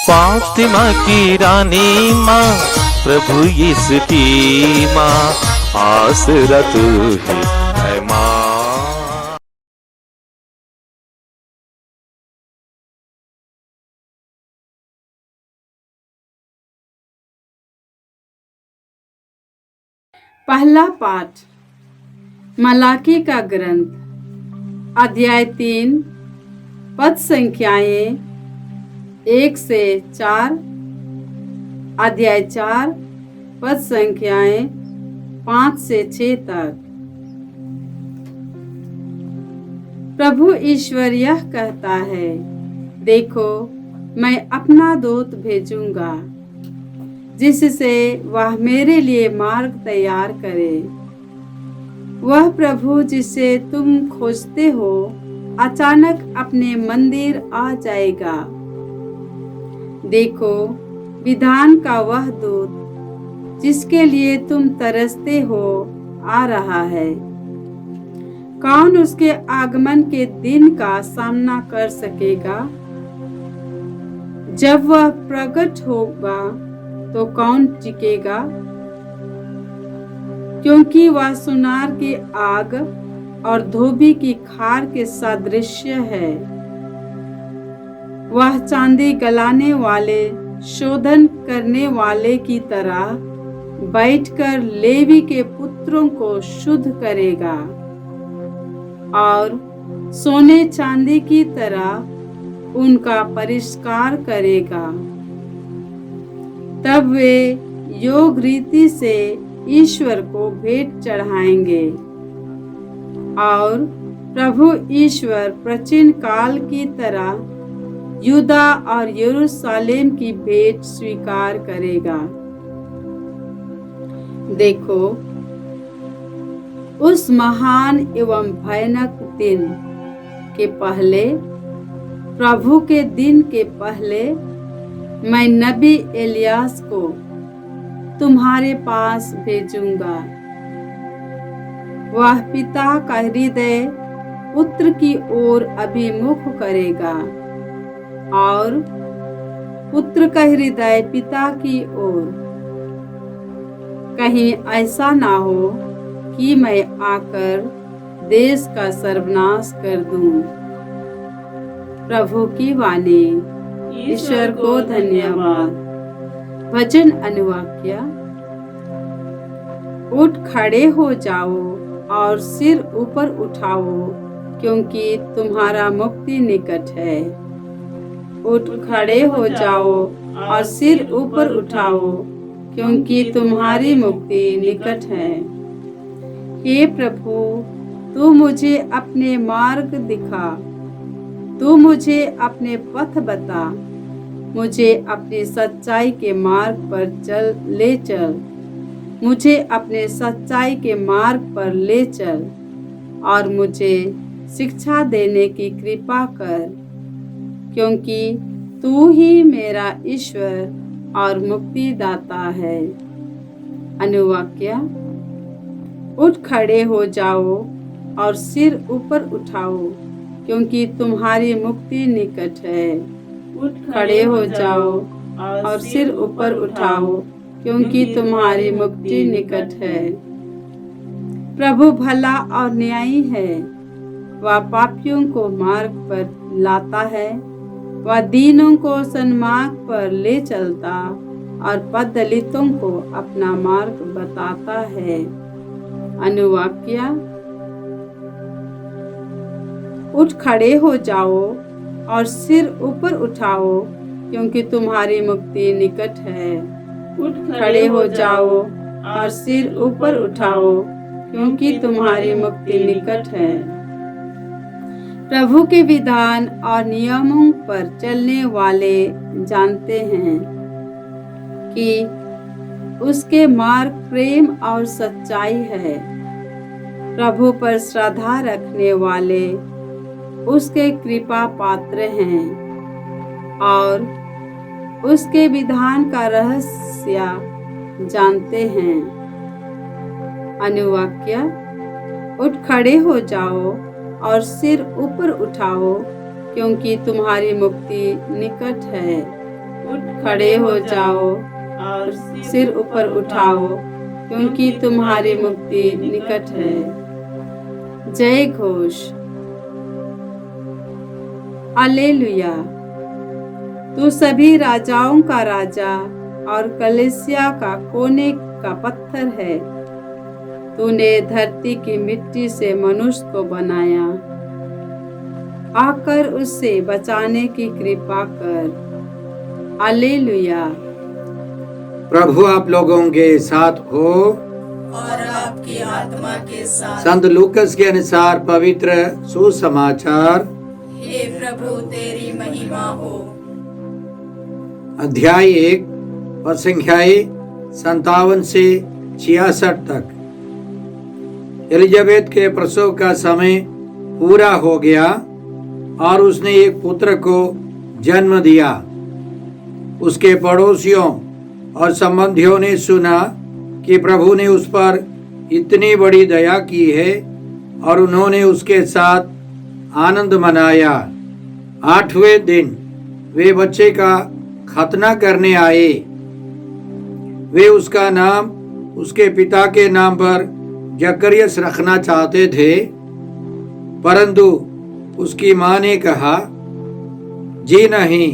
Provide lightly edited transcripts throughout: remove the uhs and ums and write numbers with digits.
फातिमा की रानी माँ, प्रभु यीशु की माँ, आसरा तू ही है माँ। पहला पाठ मलाकी का ग्रंथ, अध्याय 3, पद संख्याएं 1 से 4, अध्याय 4, पद संख्याएं 5 से 6 तक। प्रभु ईश्वर यह कहता है, देखो मैं अपना दूत भेजूंगा, जिससे वह मेरे लिए मार्ग तैयार करे। वह प्रभु जिसे तुम खोजते हो अचानक अपने मंदिर आ जाएगा। देखो विधान का वह दूत जिसके लिए तुम तरसते हो आ रहा है। कौन उसके आगमन के दिन का सामना कर सकेगा? जब वह प्रकट होगा तो कौन टिकेगा? क्योंकि वह सुनार की आग और धोबी की खार के सादृश्य है। वह चांदी गलाने वाले, शोधन करने वाले की तरह बैठकर लेवी के पुत्रों को शुद्ध करेगा और सोने चांदी की तरह उनका परिष्कार करेगा। तब वे योग रीति से ईश्वर को भेंट चढ़ाएंगे और प्रभु ईश्वर प्राचीन काल की तरह यूदा और यरूशलेम की भेंट स्वीकार करेगा। देखो उस महान एवं भयानक दिन के पहले, प्रभु के दिन के पहले, मैं नबी एलियास को तुम्हारे पास भेजूंगा। वह पिता का हृदय पुत्र की ओर अभिमुख करेगा और पुत्र का हृदय पिता की ओर। कहीं ऐसा ना हो कि मैं आकर देश का सर्वनाश कर दूं। प्रभु की वाणी। ईश्वर को धन्यवाद। भजन अनुवाक्य। उठ खड़े हो जाओ और सिर ऊपर उठाओ, क्योंकि तुम्हारा मुक्ति निकट है। उठ खड़े हो जाओ और सिर ऊपर उठाओ, क्योंकि तुम्हारी मुक्ति निकट है। हे प्रभु, तू मुझे अपने मार्ग दिखा, तू मुझे अपने पथ बता, मुझे अपनी सच्चाई के मार्ग पर ले चल, मुझे अपने सच्चाई के मार्ग पर ले चल और मुझे शिक्षा देने की कृपा कर, क्योंकि तू ही मेरा ईश्वर और मुक्तिदाता है। अनुवाक्य। उठ खड़े हो जाओ और सिर ऊपर उठाओ, क्योंकि तुम्हारी मुक्ति निकट है। उठ खड़े हो जाओ और सिर ऊपर उठाओ, क्योंकि तुम्हारी मुक्ति निकट है। प्रभु भला और न्यायी है। वह पापियों को मार्ग पर लाता है, वह दीनों को सन्मार्ग पर ले चलता और पददलितों को अपना मार्ग बताता है। अनुवाक्य। उठ खड़े हो जाओ और सिर ऊपर उठाओ, क्योंकि तुम्हारी मुक्ति निकट है। उठ खड़े हो जाओ और सिर ऊपर उठाओ, क्योंकि तुम्हारी मुक्ति निकट है। प्रभु के विधान और नियमों पर चलने वाले जानते हैं कि उसके मार्ग प्रेम और सच्चाई है। प्रभु पर श्रद्धा रखने वाले उसके कृपा पात्र हैं और उसके विधान का रहस्य जानते हैं। अनुवाक्य। उठ खड़े हो जाओ और सिर ऊपर उठाओ, क्योंकि तुम्हारी मुक्ति निकट है। उठ खड़े हो जाओ और सिर ऊपर उठाओ, क्योंकि तुम्हारी मुक्ति निकट है। जय घोष। हालेलुया। तू सभी राजाओं का राजा और कलीसिया का कोने का पत्थर है। तूने धरती की मिट्टी से मनुष्य को बनाया, आकर उससे बचाने की कृपा कर। हालेलुया। प्रभु आप लोगों के साथ हो और आपकी आत्मा के साथ। संत लूकस के अनुसार पवित्र सुसमाचार, हे प्रभु तेरी महिमा हो। अध्याय 1 और संख्याएं 57 से 66 तक। एलिजाबेथ के प्रसव का समय पूरा हो गया और उसने एक पुत्र को जन्म दिया। उसके पड़ोसियों और संबंधियों ने सुना कि प्रभु ने उस पर इतनी बड़ी दया की है और उन्होंने उसके साथ आनंद मनाया। 8वें दिन वे बच्चे का खतना करने आए। वे उसका नाम उसके पिता के नाम पर जकरियस रखना चाहते थे, परंतु उसकी मां ने कहा, जी नहीं,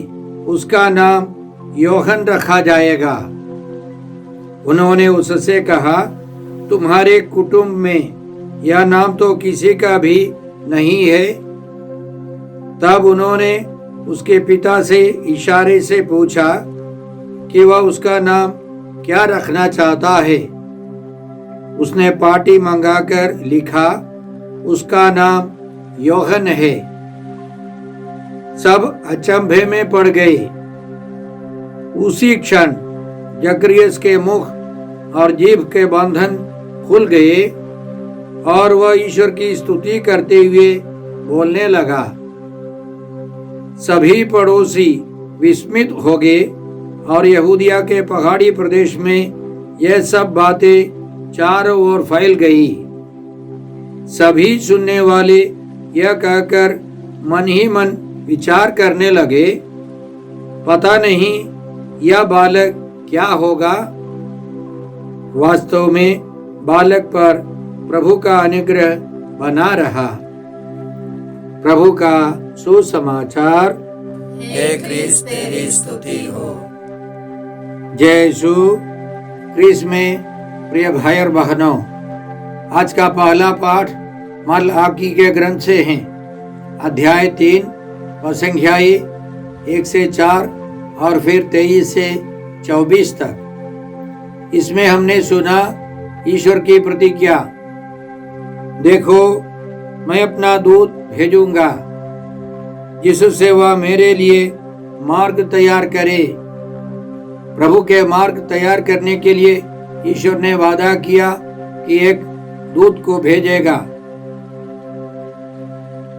उसका नाम योहन रखा जाएगा। उन्होंने उससे कहा, तुम्हारे कुटुंब में यह नाम तो किसी का भी नहीं है। तब उन्होंने उसके पिता से इशारे से पूछा कि वह उसका नाम क्या रखना चाहता है। उसने पाटी मंगाकर लिखा, उसका नाम योहन है। सब अचंभे में पड़ गए। उसी क्षण जकरियस के मुख और जीभ के बंधन खुल गए और वह ईश्वर की स्तुति करते हुए बोलने लगा। सभी पड़ोसी विस्मित हो गए और यहूदिया के पहाड़ी प्रदेश में यह सब बातें चारों ओर फैल गई। सभी सुनने वाले यह कहकर मन ही मन विचार करने लगे, पता नहीं यह बालक क्या होगा। वास्तव में बालक पर प्रभु का अनुग्रह बना रहा। प्रभु का सुसमाचार। हे क्रिस्त तेरी स्तुति हो। जय यीशु क्रिस्त में प्रिय भाई और बहनों, आज का पहला पाठ मलाकी के ग्रंथ से है। अध्याय 3 और संख्याएं 1 से 4 और फिर 23 से 24 तक। इसमें हमने सुना ईश्वर की प्रतिज्ञा, देखो मैं अपना दूत भेजूंगा जिससे वह मेरे लिए मार्ग तैयार करे। प्रभु के मार्ग तैयार करने के लिए ईश्वर ने वादा किया कि एक दूत को भेजेगा।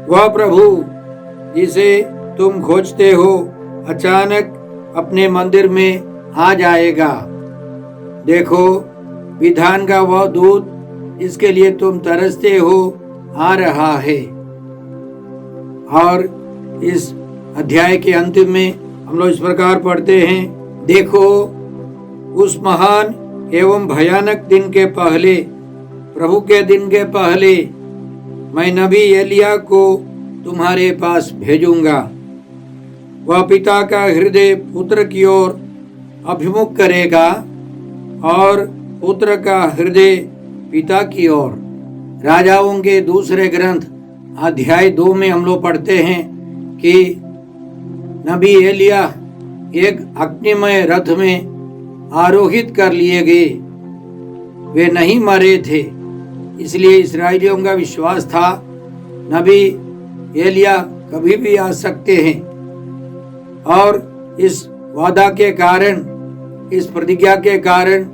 वह प्रभु जिसे तुम खोजते हो अचानक अपने मंदिर में आ जाएगा। देखो विधान का वह दूत जिसके लिए तुम तरसते हो आ रहा है। और इस अध्याय के अंतिम में हम लोग इस प्रकार पढ़ते हैं, देखो उस महान एवं भयानक दिन के पहले, प्रभु के दिन के पहले मैं नबी एलिया को तुम्हारे पास भेजूंगा। वह पिता का हृदय पुत्र की ओर अभिमुख करेगा और पुत्र का हृदय पिता की ओर। राजाओं के दूसरे ग्रंथ अध्याय 2 में हम लोग पढ़ते हैं कि नबी एलिया एक अग्निमय रथ में आरोहित कर लिए गए। वे नहीं मरे थे, इसलिए इस्राएलियों का विश्वास था नबी एलिया कभी भी आ सकते हैं। और इस वादा के कारण, इस प्रतिज्ञा के कारण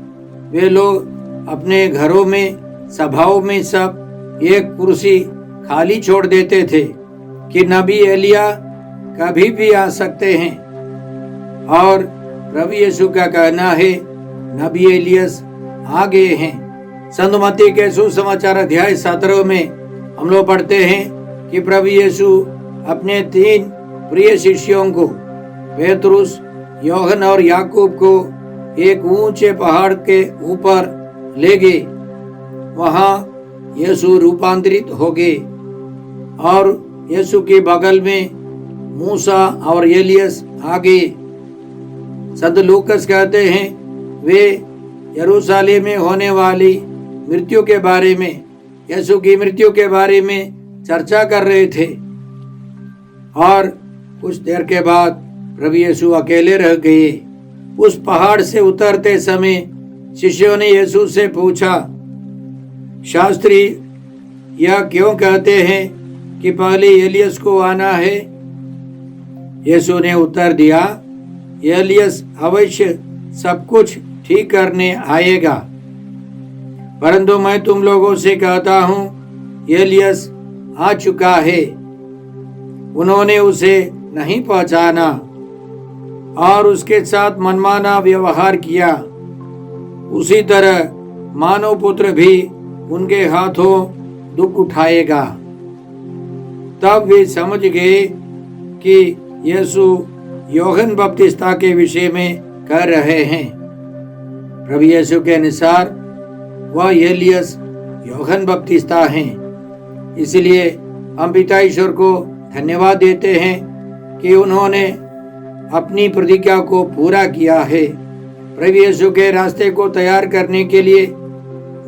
वे लोग अपने घरों में, सभाओं में सब एक कुर्सी खाली छोड़ देते थे कि नबी एलिया कभी भी आ सकते हैं। और प्रभु यीशु का कहना है नबी एलियस आ गए हैं। संत मत्ती के सुसमाचार अध्याय 17 में हम लोग पढ़ते हैं कि प्रभु यीशु अपने 3 प्रिय शिष्यों को, पेतरुस, यूहन्ना और याकूब को एक ऊंचे पहाड़ के ऊपर ले गए। वहां यीशु रूपांतरित हो गए और यीशु के बगल में मूसा और एलियस आ गए। संत लूकस कहते हैं वे यरूशलेम में होने वाली मृत्यु के बारे में, यीशु की मृत्यु के बारे में चर्चा कर रहे थे। और कुछ देर के बाद प्रभु यीशु अकेले रह गए। उस पहाड़ से उतरते समय शिष्यों ने यीशु से पूछा, शास्त्री यह क्यों कहते हैं कि पहले एलियस को आना है? यीशु ने उत्तर दिया, एलियस अवश्य सब कुछ ठीक करने आएगा, परंतु मैं तुम लोगों से कहता हूं एलियस आ चुका है। उन्होंने उसे नहीं पहचाना और उसके साथ मनमाना व्यवहार किया। उसी तरह मानव पुत्र भी उनके हाथों दुख उठाएगा। तब वे समझ गए कि यीशु यूहन्ना बपतिस्ता के विषय में कह रहे हैं। प्रभु यीशु के अनुसार वह एलियस यूहन्ना बपतिस्ता हैं। इसलिए हम पिता ईश्वर को धन्यवाद देते हैं कि उन्होंने अपनी प्रतिज्ञा को पूरा किया है। प्रभु यीशु के रास्ते को तैयार करने के लिए,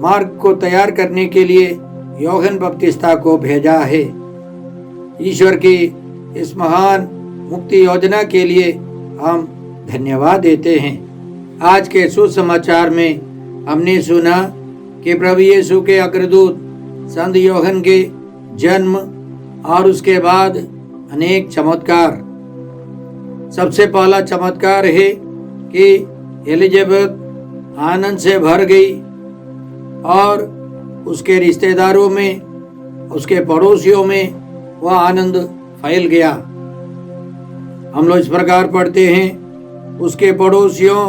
मार्ग को तैयार करने के लिए यूहन्ना बपतिस्ता को भेजा है। ईश्वर की इस महान मुक्ति योजना के लिए हम धन्यवाद देते हैं। आज के सुसमाचार में हमने सुना कि प्रभु यीशु के अग्रदूत संत यूहन्ना के जन्म और उसके बाद अनेक चमत्कार। सबसे पहला चमत्कार है कि एलिजाबेथ आनंद से भर गई और उसके रिश्तेदारों में, उसके पड़ोसियों में वह आनंद फैल गया। हम लोग इस प्रकार पढ़ते हैं, उसके पड़ोसियों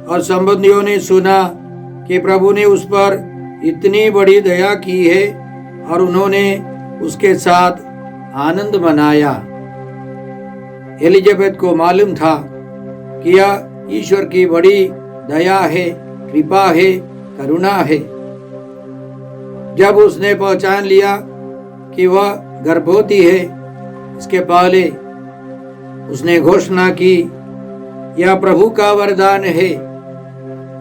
और संबंधियों ने सुना कि प्रभु ने उस पर इतनी बड़ी दया की है और उन्होंने उसके साथ आनंद मनाया। एलिजाबेथ को मालूम था कि यह ईश्वर की बड़ी दया है, कृपा है, करुणा है। जब उसने पहचान लिया कि वह गर्भवती है, इसके पहले उसने घोषणा की, यह प्रभु का वरदान है,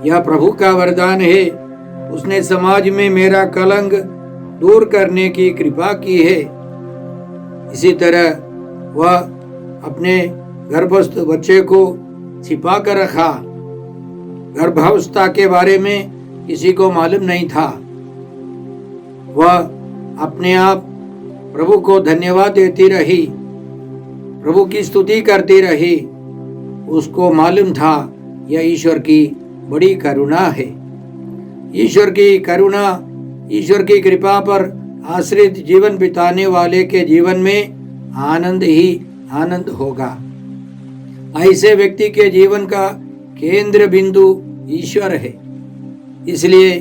यह प्रभु का वरदान है। उसने समाज में मेरा कलंक दूर करने की कृपा की है। इसी तरह वह अपने गर्भस्थ बच्चे को छिपा कर रखा। गर्भावस्था के बारे में किसी को मालूम नहीं था। वह अपने आप प्रभु को धन्यवाद देती रही, प्रभु की स्तुति करती रही। उसको मालूम था यह ईश्वर की बड़ी करुणा है। ईश्वर की करुणा, ईश्वर की कृपा पर आश्रित जीवन बिताने वाले के जीवन में आनंद ही आनंद होगा। ऐसे व्यक्ति के जीवन का केंद्र बिंदु ईश्वर है। इसलिए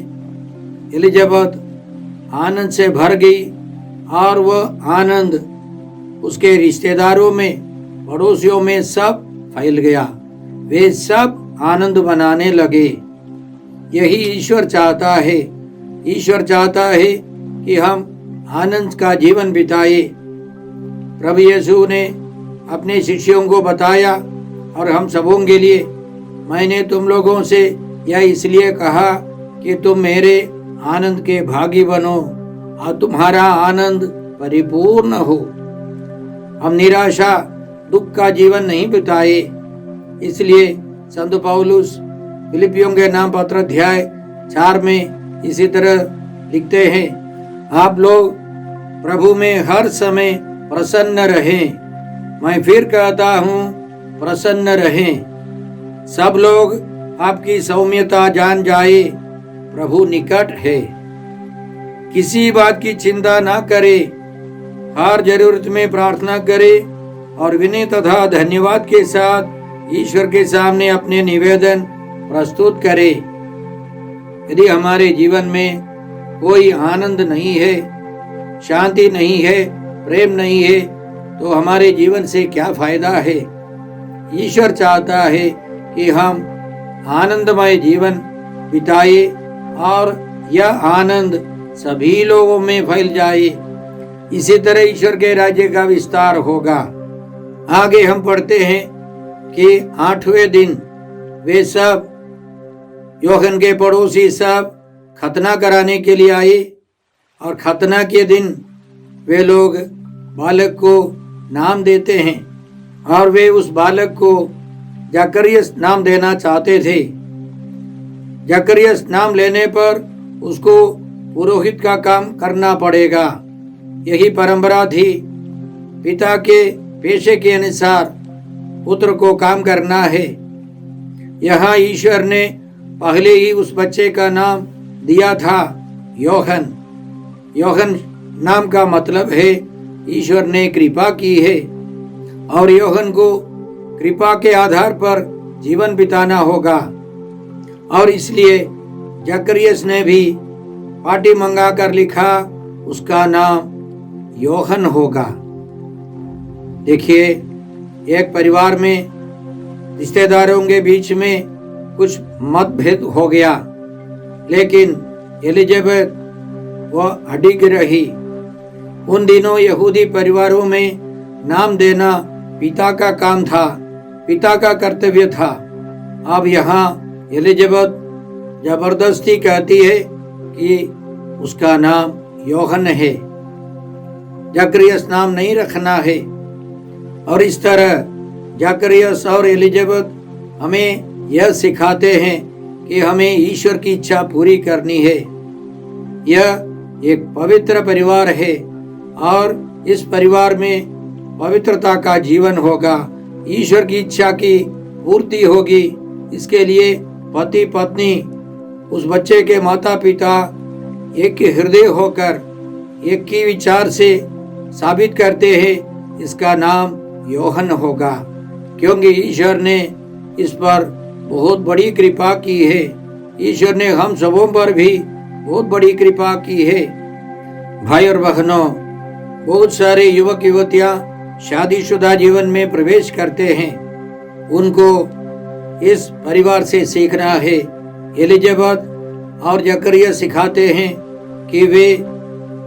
एलिजाबेथ आनंद से भर गई और वह आनंद उसके रिश्तेदारों में, पड़ोसियों में सब फैल गया। वे सब आनंद मनाने लगे। यही ईश्वर चाहता है। ईश्वर चाहता है कि हम आनंद का जीवन बिताए। प्रभु यीशु ने अपने शिष्यों को बताया और हम सबों के लिए, मैंने तुम लोगों से यह इसलिए कहा कि तुम मेरे आनंद के भागी बनो और तुम्हारा आनंद परिपूर्ण हो। हम निराशा, दुख का जीवन नहीं बिताए। इसलिए संत पौलुस फिलिपियों के नाम पत्र अध्याय 4 में इसी तरह लिखते हैं, आप लोग प्रभु में हर समय प्रसन्न रहें। मैं फिर कहता हूँ, प्रसन्न रहें। सब लोग आपकी सौम्यता जान जाए, प्रभु निकट है। किसी बात की चिंता ना करे, हर जरूरत में प्रार्थना करे और विनय तथा धन्यवाद के साथ ईश्वर के सामने अपने निवेदन प्रस्तुत करे। यदि हमारे जीवन में कोई आनंद नहीं है, शांति नहीं है, प्रेम नहीं है, तो हमारे जीवन से क्या फायदा है? ईश्वर चाहता है कि हम आनंदमय जीवन बिताए और यह आनंद सभी लोगों में फैल जाए। इसी तरह ईश्वर के राज्य का विस्तार होगा। आगे हम पढ़ते हैं कि 8वें दिन वे सब यूहन्ना के पड़ोसी सब खतना कराने के लिए आए और खतना के दिन वे लोग बालक को नाम देते हैं और वे उस बालक को जकरियस नाम देना चाहते थे। जकरियस नाम लेने पर उसको पुरोहित का काम करना पड़ेगा। यही परंपरा थी। पिता के पेशे के अनुसार पुत्र को काम करना है। यहाँ ईश्वर ने पहले ही उस बच्चे का नाम दिया था यूहन्ना। यूहन्ना नाम का मतलब है ईश्वर ने कृपा की है और यूहन्ना को कृपा के आधार पर जीवन बिताना होगा और इसलिए जकरियस ने भी पाटी मंगा कर लिखा उसका नाम यूहन्ना होगा। देखिए, एक परिवार में रिश्तेदारों के बीच में कुछ मतभेद हो गया, लेकिन एलिजाबेथ वह अडिग रही। उन दिनों यहूदी परिवारों में नाम देना पिता का काम था, पिता का कर्तव्य था। अब यहाँ एलिजाबेथ जबरदस्ती कहती है कि उसका नाम यूहन्ना है, जकरियस नाम नहीं रखना है। और इस तरह जकरियस और एलिजाबेथ हमें यह सिखाते हैं कि हमें ईश्वर की इच्छा पूरी करनी है। यह एक पवित्र परिवार है और इस परिवार में पवित्रता का जीवन होगा, ईश्वर की इच्छा की पूर्ति होगी। इसके लिए पति पत्नी उस बच्चे के माता पिता एक ही हृदय होकर एक ही विचार से साबित करते हैं इसका नाम यूहन्ना होगा, क्योंकि ईश्वर ने इस पर बहुत बड़ी कृपा की है। ईश्वर ने हम सबों पर भी बहुत बड़ी कृपा की है। भाई और बहनों, बहुत सारे युवक युवतियां शादीशुदा जीवन में प्रवेश करते हैं। उनको इस परिवार से सीखना है। एलिजाबेथ और जकरियस सिखाते हैं कि वे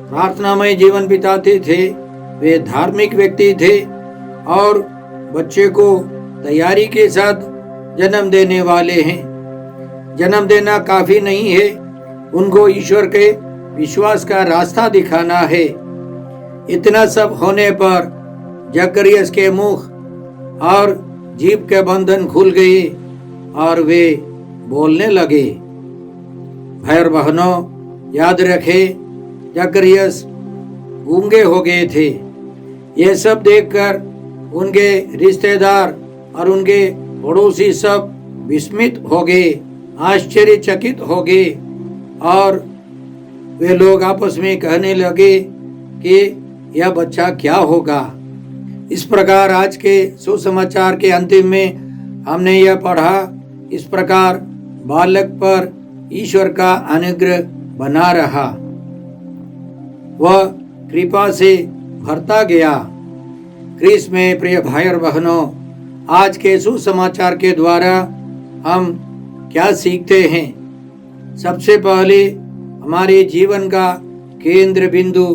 प्रार्थनामय जीवन बिताते थे, वे धार्मिक व्यक्ति थे और बच्चे को तैयारी के साथ जन्म देने वाले हैं। जन्म देना काफी नहीं है, उनको ईश्वर के विश्वास का रास्ता दिखाना है। इतना सब होने पर जकरियस के मुख और जीभ के बंधन खुल गए और वे बोलने लगे। भाई और बहनों, याद रखें, जकरियस गूंगे हो गए थे। ये सब देखकर उनके रिश्तेदार और उनके पड़ोसी सब विस्मित हो गए, आश्चर्यचकित हो गए और वे लोग आपस में कहने लगे कि यह बच्चा क्या होगा। इस प्रकार आज के सुसमाचार के अंतिम में हमने यह पढ़ा, इस प्रकार बालक पर ईश्वर का अनुग्रह बना रहा, वह कृपा से भरता गया। क्रिस्त में प्रिय भाई और बहनों, आज के सुसमाचार के द्वारा हम क्या सीखते हैं? सबसे पहले हमारे जीवन का केंद्र बिंदु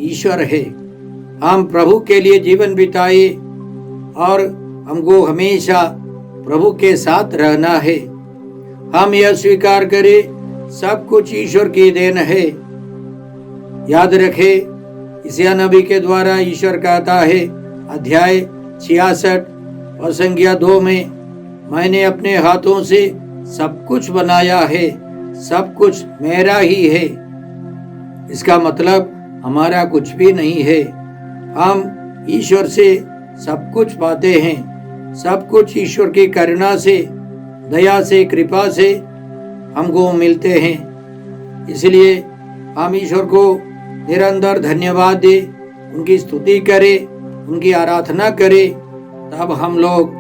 ईश्वर है। हम प्रभु के लिए जीवन बिताए और हमको हमेशा प्रभु के साथ रहना है। हम यह स्वीकार करें सब कुछ ईश्वर की देन है। याद रखें, इस्याह नबी के द्वारा ईश्वर कहता है, अध्याय 66 और संज्ञा 2 में, मैंने अपने हाथों से सब कुछ बनाया है, सब कुछ मेरा ही है। इसका मतलब हमारा कुछ भी नहीं है। हम ईश्वर से सब कुछ पाते हैं। सब कुछ ईश्वर की करुणा से, दया से, कृपा से हमको मिलते हैं। इसलिए हम ईश्वर को निरंतर धन्यवाद दें, उनकी स्तुति करें, उनकी आराधना करें, तब हम लोग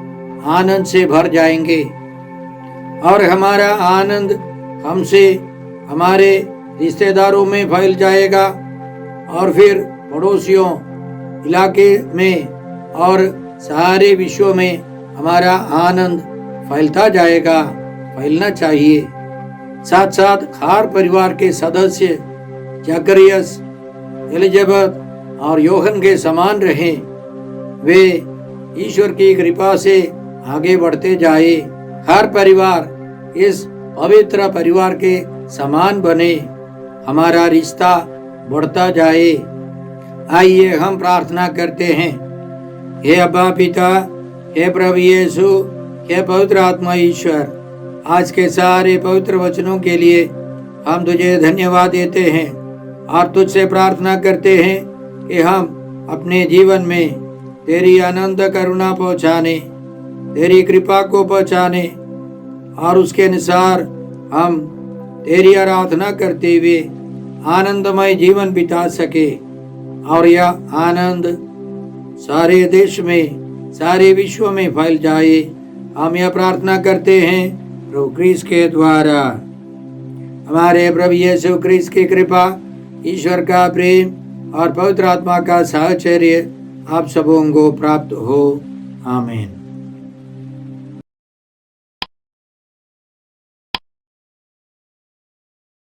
आनंद से भर जाएंगे और हमारा आनंद हमसे हमारे रिश्तेदारों में फैल जाएगा और फिर पड़ोसियों, इलाके में और सारे विश्व में हमारा आनंद फैलता जाएगा, फैलना चाहिए। साथ साथ खार परिवार के सदस्य जकरियस, एलिजाबेथ और योहन के समान रहें। वे ईश्वर की कृपा से आगे बढ़ते जाए। हर परिवार इस पवित्र परिवार के समान बने, हमारा रिश्ता बढ़ता जाए। आइए हम प्रार्थना करते हैं। हे अब्बा पिता, हे प्रभु यीशु, हे पवित्र आत्मा ईश्वर, आज के सारे पवित्र वचनों के लिए हम तुझे धन्यवाद देते हैं और तुझसे प्रार्थना करते हैं कि हम अपने जीवन में तेरी अनंत करुणा पहुँचाने, तेरी कृपा को पहुँचाने और उसके अनुसार हम तेरी आराधना करते हुए आनंदमय जीवन बिता सके और यह आनंद सारे देश में, सारे विश्व में फैल जाए। हम यह प्रार्थना करते हैं प्रभु क्रिस्त के द्वारा। हमारे प्रभु यीशु क्रिस्त की कृपा, ईश्वर का प्रेम और पवित्र आत्मा का साहचर्य आप सबों को प्राप्त हो। आमीन।